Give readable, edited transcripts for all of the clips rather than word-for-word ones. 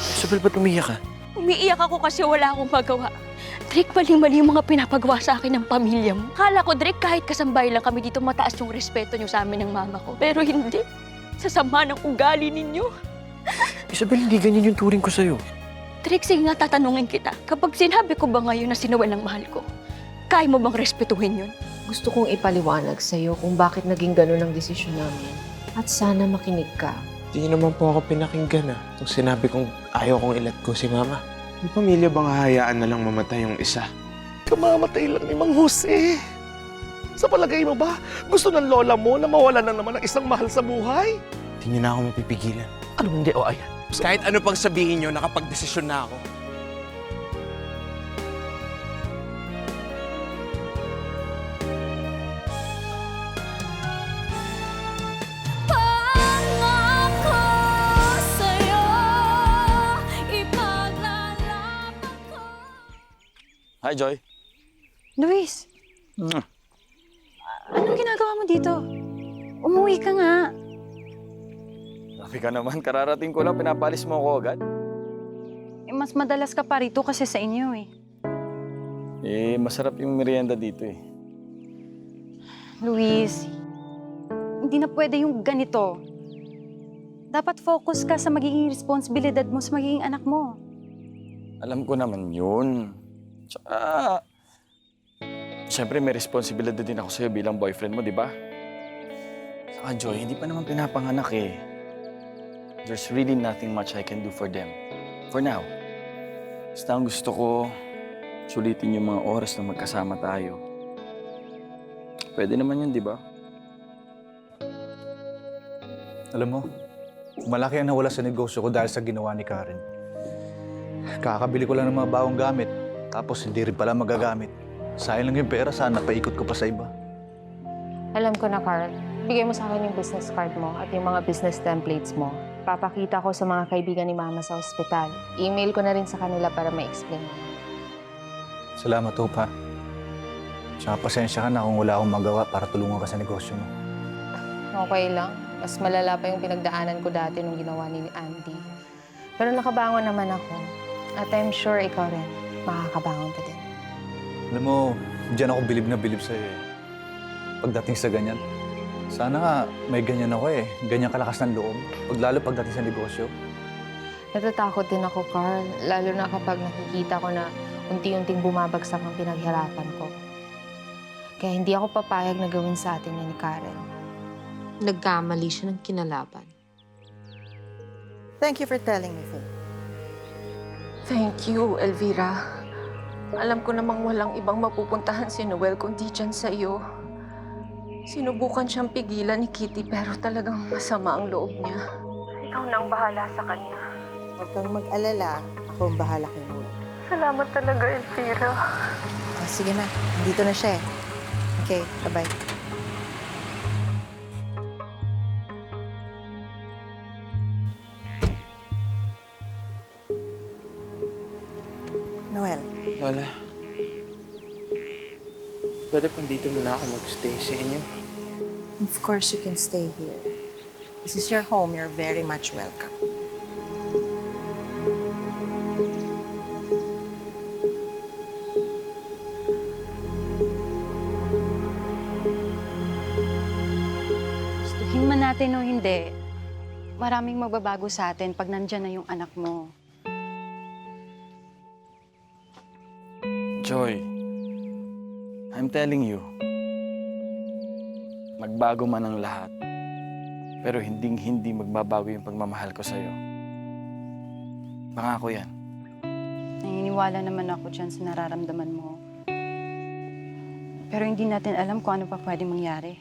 Isabel, ba't umiyak ka? Umiiyak ako kasi wala akong magawa. Drake, maling-mali yung mga pinapagawa sa akin ng pamilya mo. Kala ko, Drake, kahit kasambay lang kami dito, mataas yung respeto niyo sa amin ng mama ko. Pero hindi. Sa sama ng ugali ninyo. Isabel, hindi ganyan yung turing ko sa'yo. Drake, sige nga, tatanungin kita. Kapag sinabi ko ba ngayon na si Noel ang mahal ko, kaya mo bang respetuhin yun? Gusto kong ipaliwanag sa'yo kung bakit naging ganun ang desisyon namin. At sana makinig ka. Hindi niyo naman po ako pinakinggan Nung sinabi kong ayaw kong i-let go si Mama. Yung pamilya bang hahayaan na lang mamatay yung isa? Kamamatay lang ni Mang Jose. Sa palagay mo ba, gusto ng lola mo na mawala na naman ng isang mahal sa buhay? Hindi niyo na ako mapipigilan. Anong hindi o ayan? Kahit ano pang sabihin niyo, nakapag-desisyon na ako. Hi, Joy. Luis, anong ginagawa mo dito? Umuwi ka nga. Grabe ka naman, kararating ko lang, pinapalis mo ako agad. Mas madalas ka pa rito kasi sa inyo eh. Masarap yung merienda dito eh. Luis, hindi na pwede yung ganito. Dapat focus ka sa magiging responsibilidad mo sa magiging anak mo. Alam ko naman yun. Tsaka, siyempre may responsibilidad din ako sa'yo bilang boyfriend mo, di ba? Saka Joy, hindi pa naman pinapanganak eh. There's really nothing much I can do for them. For now. Basta ang gusto ko, sulitin yung mga oras na magkasama tayo. Pwede naman yun, di ba? Alam mo, malaki ang nawala sa negosyo ko dahil sa ginawa ni Karen. Kakabili ko lang ng mga bagong gamit, tapos hindi rin pala magagamit. Sayang lang yung pera, sana paikot ko pa sa iba. Alam ko na, Carl. Bigay mo sa akin yung business card mo at yung mga business templates mo. Papakita ko sa mga kaibigan ni Mama sa ospital. Email ko na rin sa kanila para ma-explain. Salamat, Opa. Tsaka pasensya ka na kung wala akong magawa para tulungan ka sa negosyo mo. Okay lang. Mas malala pa yung pinagdaanan ko dati nung ginawa ni Andy. Pero nakabangon naman ako. At I'm sure ikaw rin, makakabangon ka din. Alam mo, diyan ako bilib na bilib sa'yo eh. Pagdating sa ganyan, sana nga may ganyan ako eh. Ganyan kalakas ng loob. Lalo pagdating sa negosyo. Natatakot din ako, Carl. Lalo na kapag nakikita ko na unti-unting bumabagsak ang pinaghirapan ko. Kaya hindi ako papayag na gawin sa atin yan ni Karen. Nagkamali siya ng kinalaban. Thank you for telling me, Faye. Thank you, Elvira. Alam ko namang walang ibang mapupuntahan si Noel kundi dyan sa iyo. Sinubukan siyang pigilan ni Kitty pero talagang masama ang loob niya. Ikaw nang bahala sa kanya. Huwag kang mag-alala. Ako ang bahala kay Noel. Salamat talaga, Elvira. Oh, sige na. Nandito na siya eh. Okay, bye-bye. Noel. Lola, pwede pang dito muna ako mag-stay sa inyo. Of course you can stay here. This is your home. You're very much welcome. Gustuhin man natin o hindi, maraming magbabago sa atin pag nandyan na yung anak mo. Joy, I'm telling you, magbago man ang lahat, pero hindi magbabago yung pagmamahal ko sa'yo. Pangako yan. Naniniwala naman ako dyan sa nararamdaman mo. Pero hindi natin alam kung ano pa pwede mangyari.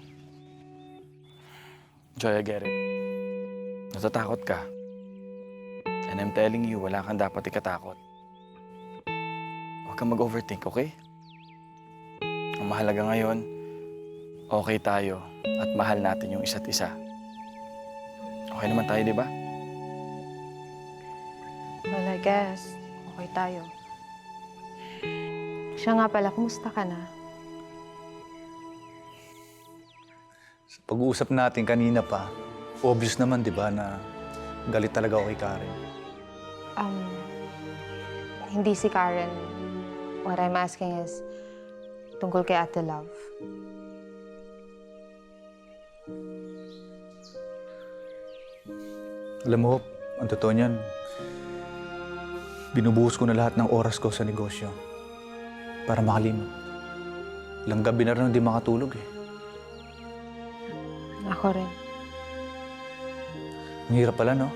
Joy, I get it. Natatakot ka. And I'm telling you, wala kang dapat ikatakot. Huwag kang mag-overthink, okay? Ang mahalaga ngayon, okay tayo at mahal natin yung isa't isa. Okay naman tayo, di ba? Well, I guess, okay tayo. Siya nga pala, kumusta ka na? Sa pag-uusap natin kanina pa, obvious naman, di ba, na galit talaga ako kay Karen. Hindi si Karen. What I'm asking is tungkol kay Ate Love. Alam mo, ang totoo niyan, binubuhos ko na lahat ng oras ko sa negosyo para makalimot. Ilang gabi na rin hindi makatulog eh. Ako rin. Ang hirap pala, no?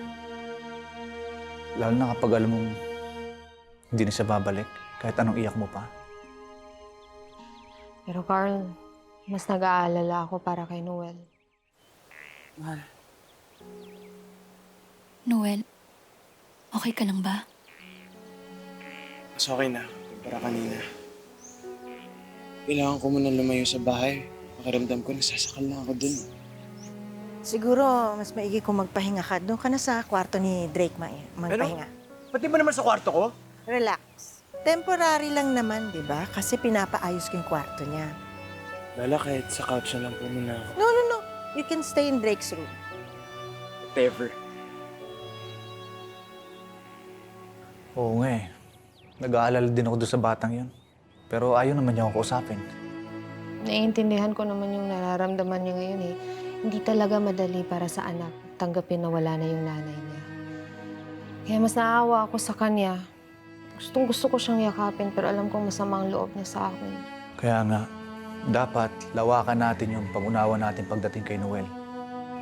Lalo na kapag alam mong hindi na siya babalik, kahit anong iyak mo pa. Pero Carl, mas nag-aalala ako para kay Noel. Mahal. Noel, okay ka lang ba? Mas okay na, para kanina. Kailangan ko muna lumayo sa bahay. Pakiramdam ko, nasasakal na ako dun. Siguro, mas maigi kung magpahinga ka. Doon ka na sa kwarto ni Drake, magpahinga. Pati ba naman sa kwarto ko? Relax. Temporary lang naman, di ba? Kasi pinapaayos ko yung kwarto niya. Lala, kahit sa couch na lang po muna ako. No. You can stay in Drake's room. Whatever. Oo nga eh. Nag-aalala din ako doon sa batang yun. Pero ayaw naman niya ako kausapin. Naiintindihan ko naman yung nararamdaman niya ngayon eh. Hindi talaga madali para sa anak tanggapin na wala na yung nanay niya. Kaya mas naawa ako sa kanya. Gusto ko siyang yakapin pero alam kong masama ang loob niya sa akin. Kaya nga, dapat lawakan natin yung pag-unawa natin pagdating kay Noel.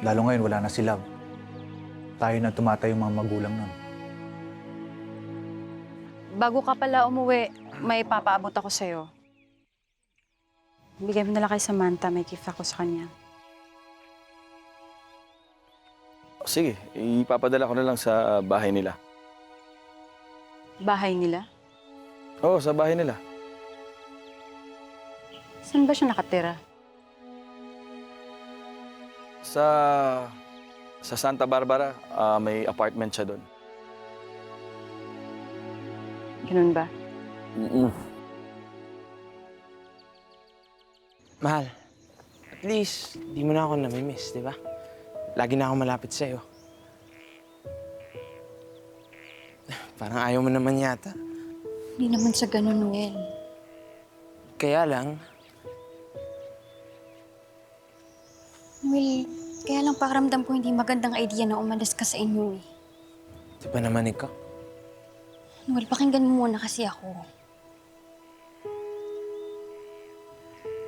Lalo ngayon, wala na si Love. Tayo na tumatay yung mga magulang nun. Bago ka pala umuwi, may papaabot ako sa'yo. Bigay mo na lang kay Samantha, may gift ako sa kanya. Sige, ipapadala ko na lang sa bahay nila. Bahay nila? Oo, sa bahay nila. Saan ba siya nakatira? Sa Santa Barbara, may apartment siya doon. Ganun ba? Mahal, at least, di mo na ako namimiss, di ba? Lagi na ako malapit sa'yo. Parang ayaw mo naman yata. Hindi naman sa ganun, Noel. Kaya lang, Noel, kaya lang pakiramdam ko hindi magandang idea na umalis ka sa inyo eh. di ba naman ikaw? Noel, pakinggan mo muna kasi ako.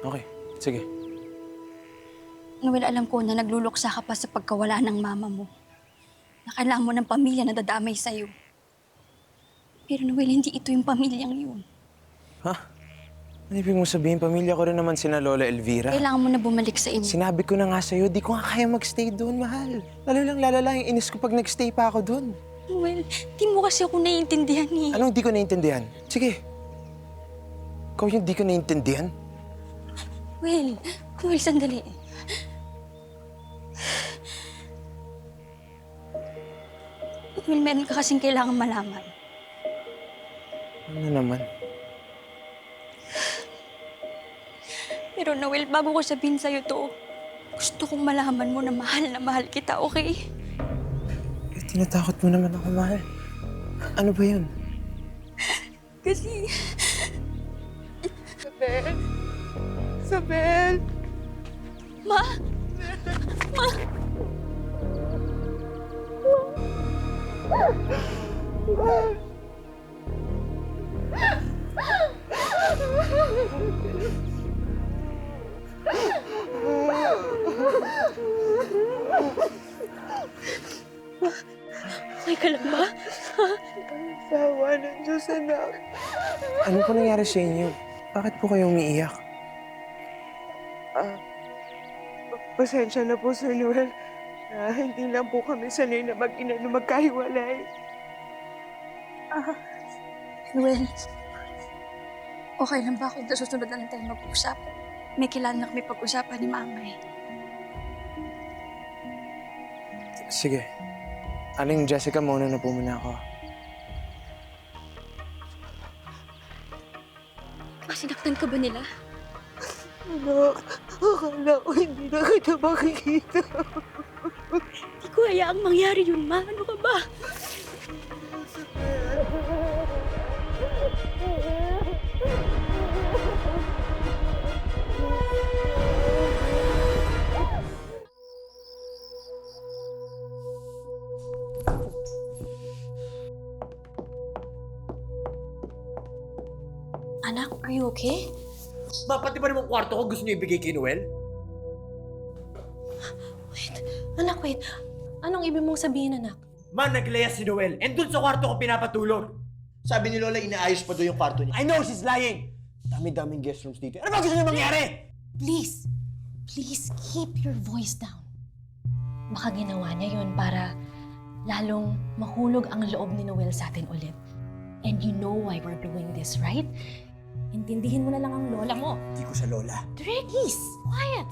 Okay, sige. Noel, alam ko na nagluluksa ka pa sa pagkawala ng mama mo. Na kailangan mo ng pamilya na dadamay sa'yo. Pero Noel, hindi ito yung pamilyang yun. Ha? Ano ibig mong sabihin? Pamilya ko rin naman sina Lola Elvira. Kailangan mo na bumalik sa inyo. Sinabi ko na nga sa'yo, di ko nga kaya magstay doon, mahal. Lalo yung inis ko pag nagstay pa ako doon. Noel, di mo kasi ako naiintindihan eh. Anong di ko naiintindihan? Sige. Ikaw yung di ko naiintindihan? Noel, sandali. Noel, meron ka kasing kailangan malaman. Ano naman? Pero Noel, bago ko sabihin sa'yo to, gusto kong malaman mo na mahal kita, okay? Tinatakot mo naman ako, mahal. Ano ba yun? Kasi... Isabel! Ma! Okay ka lang ba? Sawa ng Diyos, anak. Ano po nangyari sa inyo? Bakit po kayo umiiyak? Pasensya na po, Sir Noel. Hindi lang po kami sanay na mag-ina na magkahiwalay. Noel, okay lang ba kung susunod na lang tayo mag-usap? May kailangan na kami pag-usapan ni Mama eh. Sige. Aling Jessica, mauna na po muna ako. Sinaktan ka ba nila? Anak, akala ko hindi na kita makikita. Hindi ko hayaang mangyari yun, Ma. Ano ka ba? Anak, are you okay? Ma, pati ba naman kwarto ko gusto niyo ibigay kay Noel? Anak, wait. Anong ibig mong sabihin, anak? Ma, naglayas si Noel. And dun sa kwarto ko pinapatulog. Sabi ni Lola, inaayos pa doon yung kwarto niya. I know she's lying! Dami-daming guest rooms dito. Ano ba gusto niyo mangyari? Please keep your voice down. Baka ginawa niya yun para lalong mahulog ang loob ni Noel sa atin ulit. And you know why we're doing this, right? Intindihin mo na lang ang lola mo. Hindi ko sa Lola. Drake, please, quiet.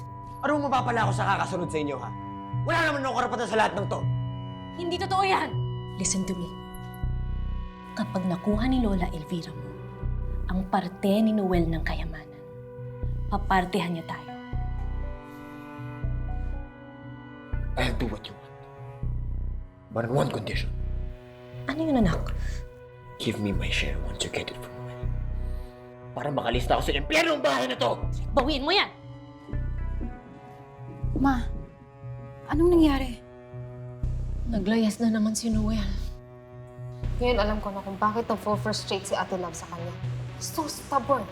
Anong mapapala ako sa kakasunod sa inyo, ha? Wala naman akong karapatan sa lahat ng to. Hindi totoo yan. Listen to me. Kapag nakuha ni Lola Elvira mo ang parte ni Noel ng kayamanan, papartehan niya tayo. I'll do what you want. But on one condition. Ano yun, anak? Give me my share once you get it from Noel. Para makalista ako sa impyernong bahay na to! Bawiin mo yan! Ma, anong nangyari? Naglayas na naman si Noel. Ngayon alam ko na kung bakit nag-frustrate si Ate Love sa kanya. So stubborn.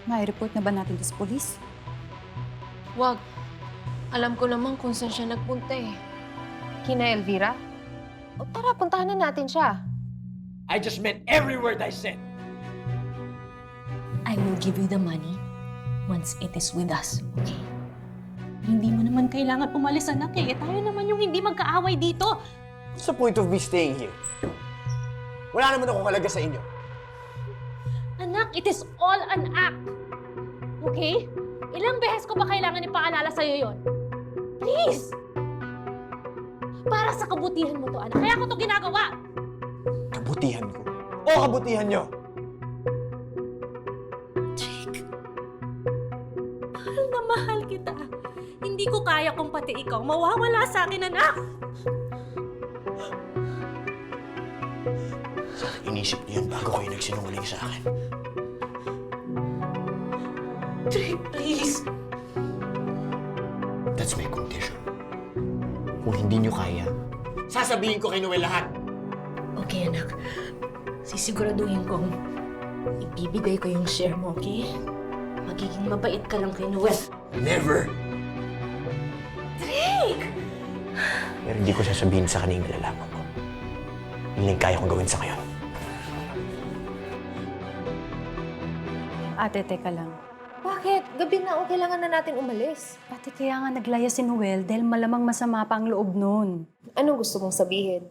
Mai-report na ba natin sa police? Wag. Alam ko naman kung saan siya nagpunta eh. Kina Elvira? O tara, puntahan na natin siya. I just meant every word I said. I will give you the money once it is with us, okay? Hindi mo naman kailangan umalis, anak eh. Tayo naman yung hindi magkaaway dito. What's the point of me staying here? Wala naman akong kalaga sa inyo. Anak, it is all an act. Okay? Ilang beses ko ba kailangan ipaalala sa'yo yon? Please! Para sa kabutihan mo to, anak. Kaya ko to ginagawa. Kabutihan ko. O kabutihan nyo! Jake, mahal na mahal kita. Hindi ko kaya kung pati ikaw mawawala sa akin, anak. Inisip niyo yan bago kayo nagsinungaling sa akin. Drake, please. That's my condition. Kung hindi niyo kaya, sasabihin ko kay Noel lahat. Okay, anak. Sisiguraduhin kong ibibigay ko yung share mo, okay? Magiging mabait ka lang kay Noel. Never! Drake! Pero hindi ko sasabihin sa kanina nalalaman ko. Yun lang kaya kong gawin sa ngayon. Ate, teka lang. Bakit? Gabi na o kailangan na natin umalis. Pati kaya nga naglayas si Noel dahil malamang masama pa ang loob nun. Anong gusto mong sabihin?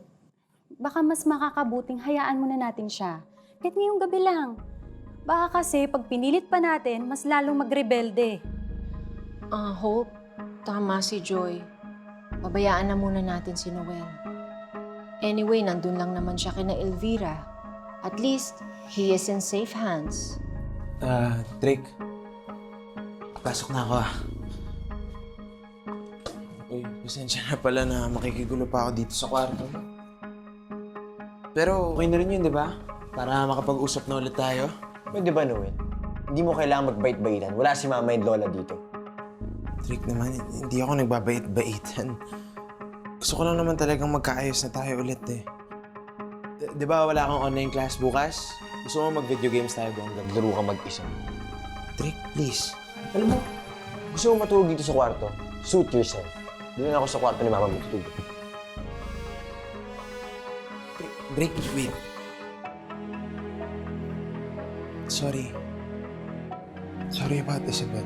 Baka mas makakabuting hayaan muna natin siya. Kahit ngayong gabi lang. Baka kasi pag pinilit pa natin, mas lalong magrebelde. Hope, tama si Joy. Pabayaan na muna natin si Noel. Anyway, nandun lang naman siya kina Elvira. At least, he is in safe hands. Drake. Pasok na ako ah. Uy, pasensya na pala na makikigulo pa ako dito sa kwarto. Pero okay na rin yun, di ba? Para makapag-usap na ulit tayo. Pwede ba, Noel? Hindi mo kailangan magbait-baitan. Wala si Mama and Lola dito. Drake naman, hindi ako nagbabait-baitan. Gusto ko lang naman talagang magkaayos na tayo ulit eh. Di ba wala kang online class bukas? Gusto mo mag-video games tayo buong gabi? Naglaro ka mag-isa. Drake, please. Alam mo, gusto mo matulog dito sa kwarto? Suit yourself. Doon ako sa kwarto ni Mama matutulog. Drake, wait. Sorry. Sorry about Isabel.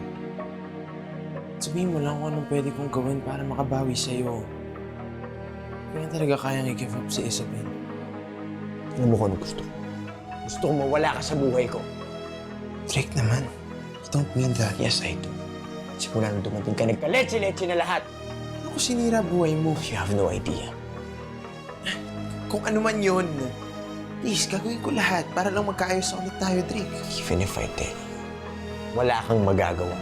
Sabihin mo lang kung anong pwede kong gawin para makabawi sa'yo. Hindi na talaga kayang i-give up si Isabel. Alam mo kung ano gusto ko? Gusto ko mawala ka sa buhay ko. Drake naman. I don't mean that. Yes, I do. Simula nung dumating ka, nagka-leche-leche na lahat. Ano ko sinira buhay mo? You have no idea. Kung ano man yun, please, gagawin ko lahat para lang magkaayos ulit tayo, Drake. Even if I tell you, wala kang magagawa.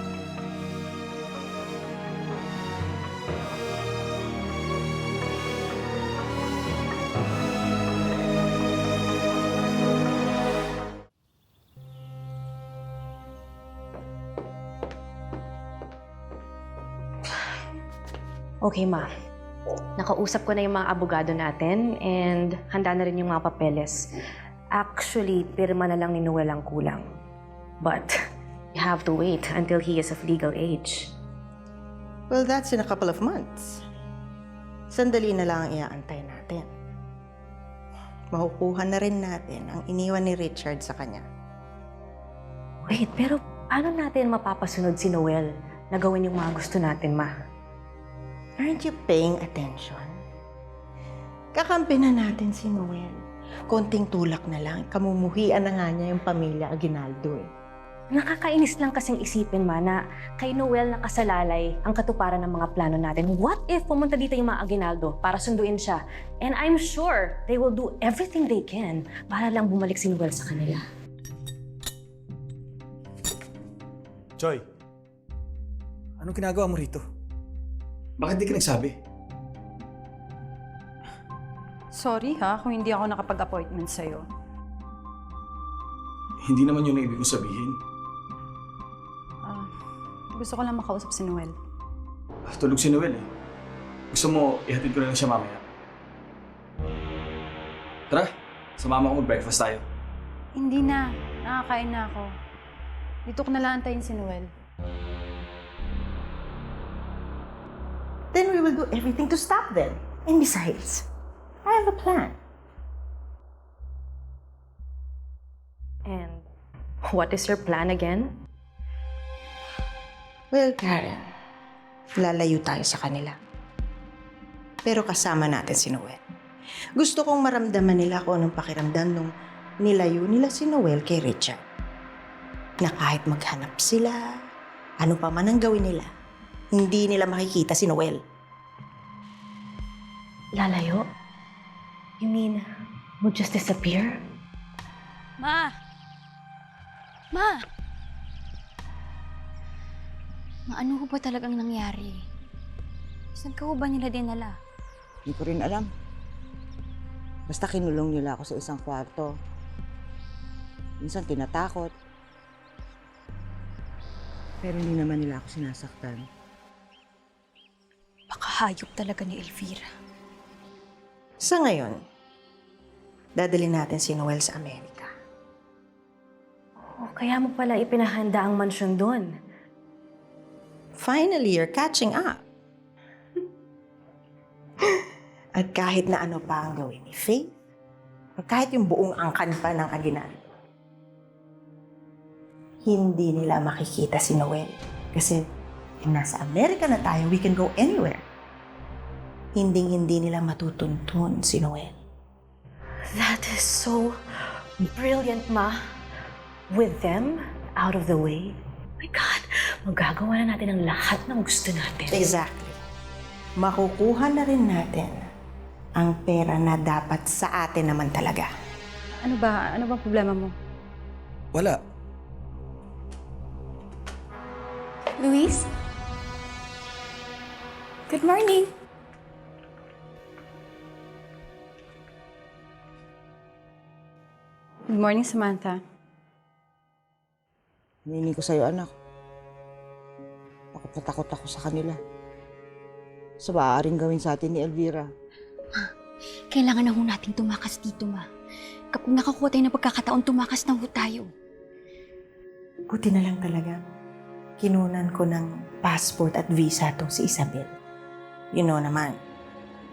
Okay, ma. Nakausap ko na yung mga abogado natin and handa na rin yung mga papeles. Actually, pirma na lang ni Noel ang kulang. But you have to wait until he is of legal age. Well, that's in a couple of months. Sandali na lang ang iaantay natin. Makukuha na rin natin ang iniwan ni Richard sa kanya. Wait, pero paano natin mapapasunod si Noel na gawin yung mga gusto natin, Ma? Aren't you paying attention? Kakampi na natin si Noel. Konting tulak na lang, kamumuhian na nga niya yung pamilya Aguinaldo eh. Nakakainis lang kasing isipin, Ma, na kay Noel nakasalalay ang katuparan ng mga plano natin. What if pumunta dito yung mga Aguinaldo para sunduin siya? And I'm sure they will do everything they can para lang bumalik si Noel sa kanila. Joy, anong ginagawa mo rito? Bakit di ka nagsabi? Sorry ha, kung hindi ako nakapag-appointment sa'yo. Hindi naman yun ang ibig kong sabihin. Gusto ko lang makausap si Noel. Tulog si Noel eh. Gusto mo, ihatid ko na lang siya mamaya. Tara, sumama ko mag-breakfast tayo. Hindi na. Nakakain na ako. Dito ko na lang antayin si Noel. Then we will do everything to stop them. And besides, I have a plan. And what is your plan again? Well, Karen, lalayo tayo sa kanila. Pero kasama natin si Noel. Gusto kong maramdaman nila kung anong pakiramdam nung nilayo nila si Noel kay Richard. Na kahit maghanap sila, ano pa man ang gawin nila, hindi nila makikita si Noel. Lalayo? You mean, would just disappear? Ma! Ma! Ma, ano ba talagang nangyari? Saan ka ba nila dinala? Hindi ko rin alam. Basta kinulong nila ako sa isang kwarto. Minsan tinatakot. Pero hindi naman nila ako sinasaktan. Baka hayop talaga ni Elvira. Sa ngayon, dadalhin natin si Noel sa Amerika. Oh, kaya mo pala ipinahanda ang mansyon doon. Finally, you're catching up. At kahit na ano pa ang gawin ni Faith, o kahit yung buong angkan pa ng Aguinaldo, hindi nila makikita si Noel. Kasi nasa Amerika na tayo, we can go anywhere. Hindi nila matutuntun si Noel. That is so brilliant, Ma. With them out of the way, oh my God, magagawa na natin ang lahat ng gusto natin. Exactly. Makukuha na rin natin ang pera na dapat sa atin naman talaga. Ano ba? Ano bang problema mo? Wala. Luis? Good morning. Good morning, Samantha. Hiniling ko sa'yo, anak. Takot ako sa kanila. Sa maaaring gawin sa atin ni Elvira. Kailangan na ho nating tumakas dito, Ma. Kapag nakakuha tayo ng pagkakataon, tumakas na ho tayo. Buti na lang talaga. Kinunan ko ng passport at visa tong si Isabel. You know naman,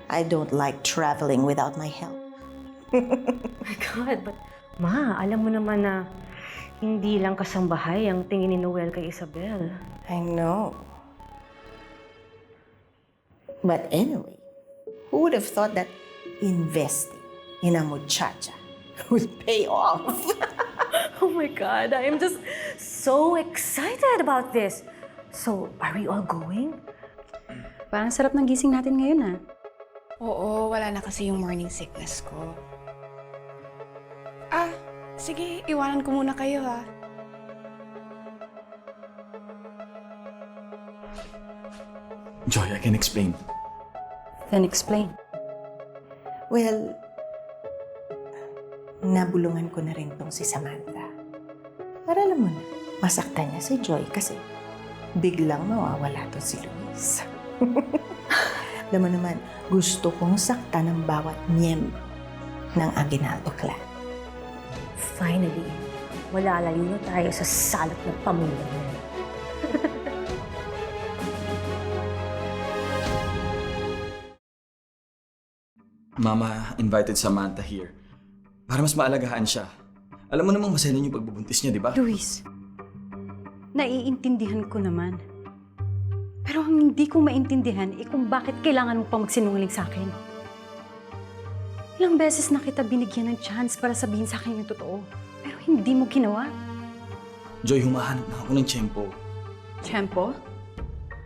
I don't like traveling without my help. Oh my God, but Ma, alam mo naman na hindi lang kasambahay ang tingin ni Noel kay Isabel. I know. But anyway, who would have thought that investing in a muchacha would pay off? Oh my God, I am just so excited about this. So, are we all going? Parang sarap ng gising natin ngayon, ah. Oo, wala na kasi yung morning sickness ko. Sige, iwanan ko muna kayo, ha. Joy, I can explain. Then explain. Well, nabulungan ko na rin tong si Samantha. Para alam mo na, masaktan niya si Joy kasi biglang mawawala to si Luis. Alam mo naman, gusto kong saktan ng bawat miyembro ng Aguinaldo clan. Finally, Malalayo na tayo sa salot ng pamilya mo. Mama invited Samantha here para mas maalagaan siya. Alam mo namang maselan yung pagbubuntis niya, di ba? Luis, naiintindihan ko naman. Pero ang hindi ko maintindihan kung bakit kailangan mo pang magsinungaling sa akin. Ilang beses na kita binigyan ng chance para sabihin sa akin yung totoo. Pero hindi mo ginawa. Joy, humahanap na ako ng tiyempo. Tiyempo?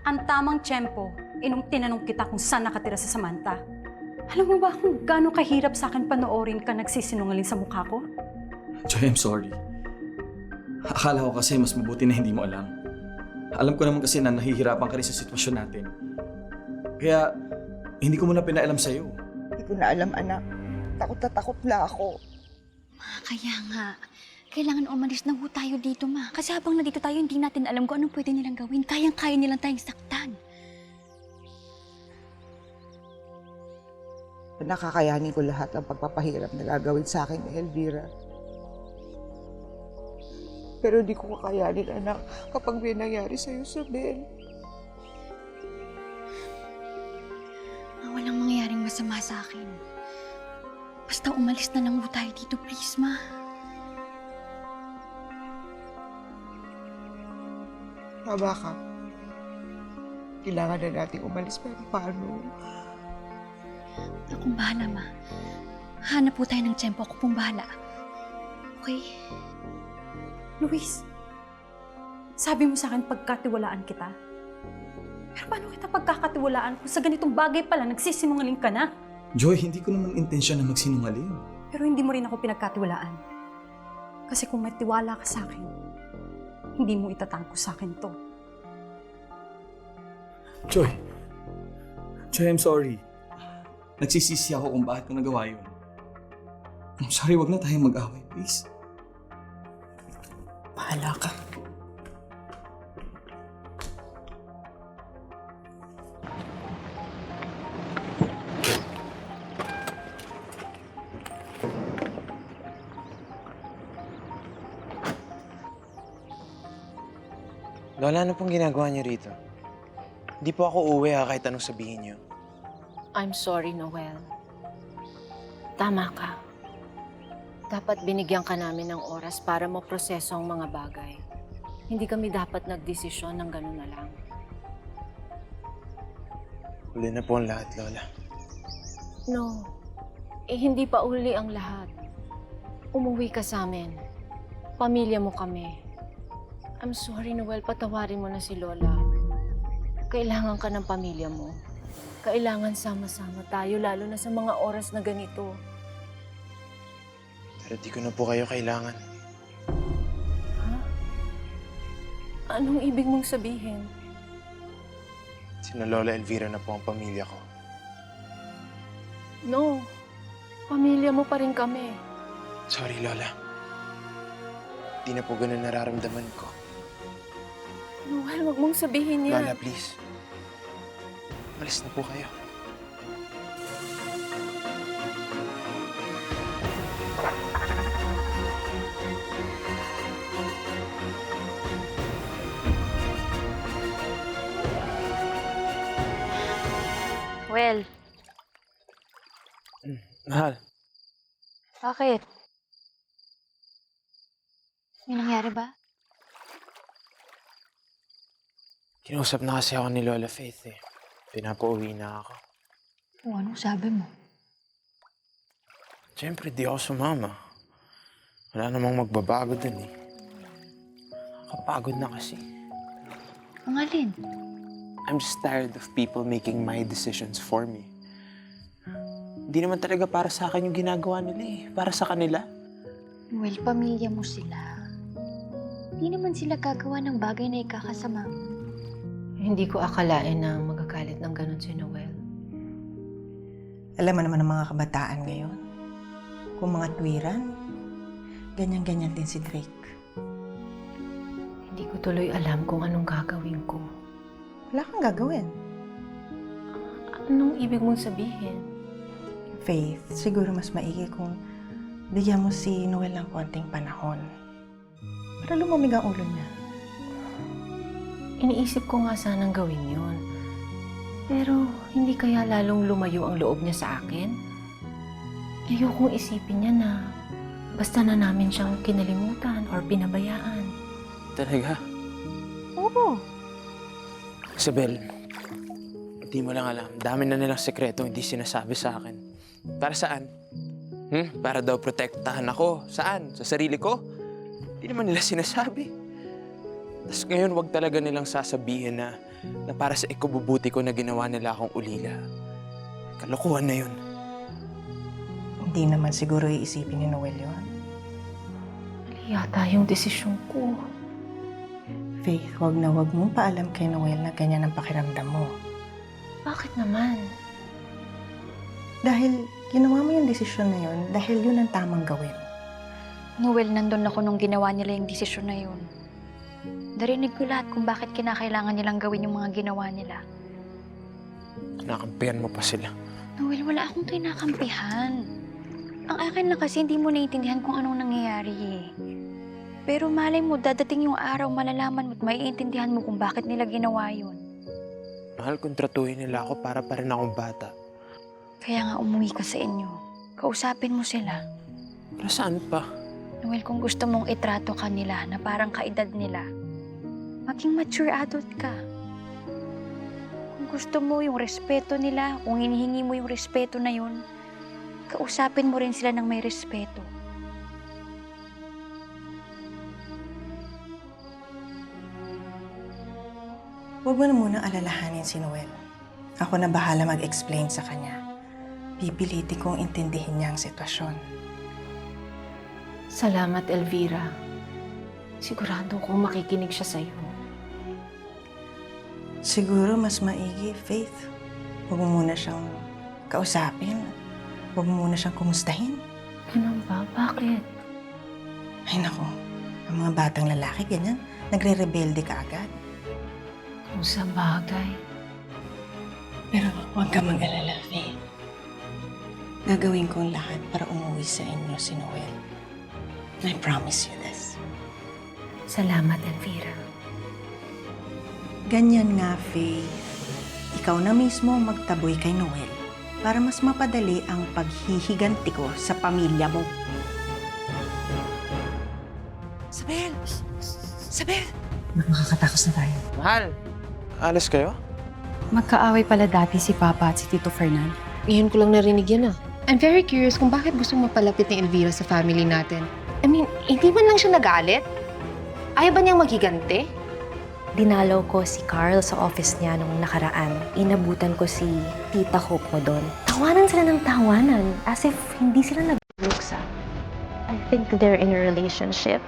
Ang tamang tiyempo, nung tinanong kita kung saan nakatira sa Samantha. Alam mo ba kung gaano kahirap sa akin panoorin ka nagsisinungaling sa mukha ko? Joy, I'm sorry. Akala ko kasi mas mabuti na hindi mo alam. Alam ko naman kasi na nahihirapan ka rin sa sitwasyon natin. Kaya, hindi ko muna pinaalam sa'yo. Hindi ko na alam, anak. Takot na takot na ako. Kaya nga, kailangan umalis na ho tayo dito, ma. Kasi habang nandito tayo, hindi natin alam kung anong pwede nilang gawin. Kayang-kaya nilang tayong saktan. Nakakayanin ko lahat ng pagpapahirap na gagawin sa akin ni Elvira. Pero di ko kakayanin, anak, kapag may nangyari sa'yo sa Bel. Walang mangyaring masama sa akin. Basta umalis na lang ho tayo dito, please, ma. Tama ka. Kailangan na natin umalis, pero paano? Akong bahala, ma. Hanap po tayo ng tiyempo. Ako pong bahala. Okay? Luis, sabi mo sa akin pagkatiwalaan kita. Pero paano kita pagkakatiwalaan kung sa ganitong bagay pala nagsisinungaling ka na? Joy, hindi ko naman intensyon na magsinungaling. Pero hindi mo rin ako pinagkatiwalaan. Kasi kung may tiwala ka sa akin, hindi mo itatangko sa akin to. Joy, I'm sorry. Nagsisisi ako kung bakit ko nagawa yun. I'm sorry, wag na tayong mag-away, please. Bahala ka. Lola, ano pong ginagawa niyo rito? Hindi po ako uuwi kahit anong sabihin niyo. I'm sorry, Noel. Tama ka. Dapat binigyan ka namin ng oras para maproseso ang mga bagay. Hindi kami dapat nagdesisyon ng gano'n na lang. Huli na po ang lahat, Lola. No. Hindi pa uli ang lahat. Umuwi ka sa amin. Pamilya mo kami. I'm sorry, Noel. Patawarin mo na si Lola. Kailangan ka ng pamilya mo. Kailangan sama-sama tayo, lalo na sa mga oras na ganito. Pero di ko na po kayo kailangan. Ha? Anong ibig mong sabihin? Sina Lola Elvira na po ang pamilya ko. No. Pamilya mo pa rin kami. Sorry, Lola. Di na po ganun nararamdaman ko. Noel, wag mong sabihin yan. Lola, please. Malis na po kayo. Well, Mahal, bakit? May nangyari ba? kinausap na kasi ako ni Lola Faith eh. Pinapauwi na ako. O, anong sabi mo? Siyempre, di ako sumama. Wala namang magbabago dun eh. Nakapagod na kasi. Ang alin? I'm just tired of people making my decisions for me. Hindi naman talaga para sa akin yung ginagawa nila eh. Para sa kanila. Well, pamilya mo sila. Hindi naman sila gagawa ng bagay na ikakasama mo. Hindi ko akalain na magagalit ng ganun si Noel. Alam mo naman ng mga kabataan ngayon. Kung mga tuwiran, ganyan-ganyan din si Drake. Hindi ko tuloy alam kung anong gagawin ko. Wala kang gagawin. Anong ibig mong sabihin? Faith, siguro mas maigi kung bigyan mo si Noel ng konting panahon. para lumamig ang ulo niya. Iniisip ko nga sanang gawin yun. Pero hindi kaya lalong lumayo ang loob niya sa akin? Ayokong isipin niya na basta na namin siyang kinalimutan or pinabayaan. Talaga? Oo. Isabel, hindi mo lang alam. Dami na nilang sekreto hindi sinasabi sa akin. Para saan? Para daw protektahan ako. Saan? Sa sarili ko? Hindi naman nila sinasabi. Tapos ngayon, wag talaga nilang sasabihin na para sa ikabubuti ko na ginawa nila akong ulila. Kalokohan na yun. Hindi naman siguro iisipin ni Noel yun. Mali yata yung desisyon ko. Faith, wag na wag mong paalam kay Noel na ganyan ang pakiramdam mo. Bakit naman? Dahil ginawa mo yung desisyon na yun dahil yun ang tamang gawin. Noel, nandun ako nung ginawa nila yung desisyon na yun. Narinig ko lahat kung bakit kinakailangan nilang gawin yung mga ginawa nila. Nakampihan mo pa sila. Noel, wala akong kinakampihan. Ang akin lang kasi hindi mo naiintindihan kung anong nangyayari eh. Pero malay mo, dadating yung araw, malalaman mo at maiintindihan mo kung bakit nila ginawa yun. Mahal, kontratuhin nila ako para pa rin akong bata. Kaya nga umuwi ka sa inyo. Kausapin mo sila. Para saan pa? Noel, kung gusto mong itrato ka nila na parang kaedad nila, maging mature adult ka. Kung gusto mo yung respeto nila, kung hinihingi mo yung respeto na yun, kausapin mo rin sila ng may respeto. Huwag mo na munang alalahanin si Noel. Ako na bahala mag-explain sa kanya. Pipilitin kong intindihin niya ang sitwasyon. Salamat, Elvira. Sigurado kong makikinig siya sa'yo. Siguro mas maigi, Faith. Huwag mo muna siyang kausapin. Huwag mo muna siyang kumustahin. Ganun ba? Bakit? Ay naku, ang mga batang lalaki ganyan, nagre-rebelde ka agad. Kung sa bagay. Pero huwag ka mag-alala, Faith. Gagawin ko ang lahat para umuwi sa inyo si Noel. I promise you this. Salamat, Elvira. Ganyan nga, Faith. Ikaw na mismo ang magtaboy kay Noel para mas mapadali ang paghihiganti ko sa pamilya mo. Isabel! Isabel! Makakatakas na tayo. Mahal, alas kayo? Magkaaway pala dati si Papa at si Tito Fernan. Ngayon ko lang narinig yan I'm very curious kung bakit gusto mapalapit ni Elvira sa family natin. I mean, hindi man lang siya nagalit? Ayaw ba niyang maghiganti? Dinalaw ko si Carl sa office niya nung nakaraan. Inabutan ko si Tita Hope mo doon. Tawanan sila ng tawanan as if hindi sila nag-luksa. I think they're in a relationship.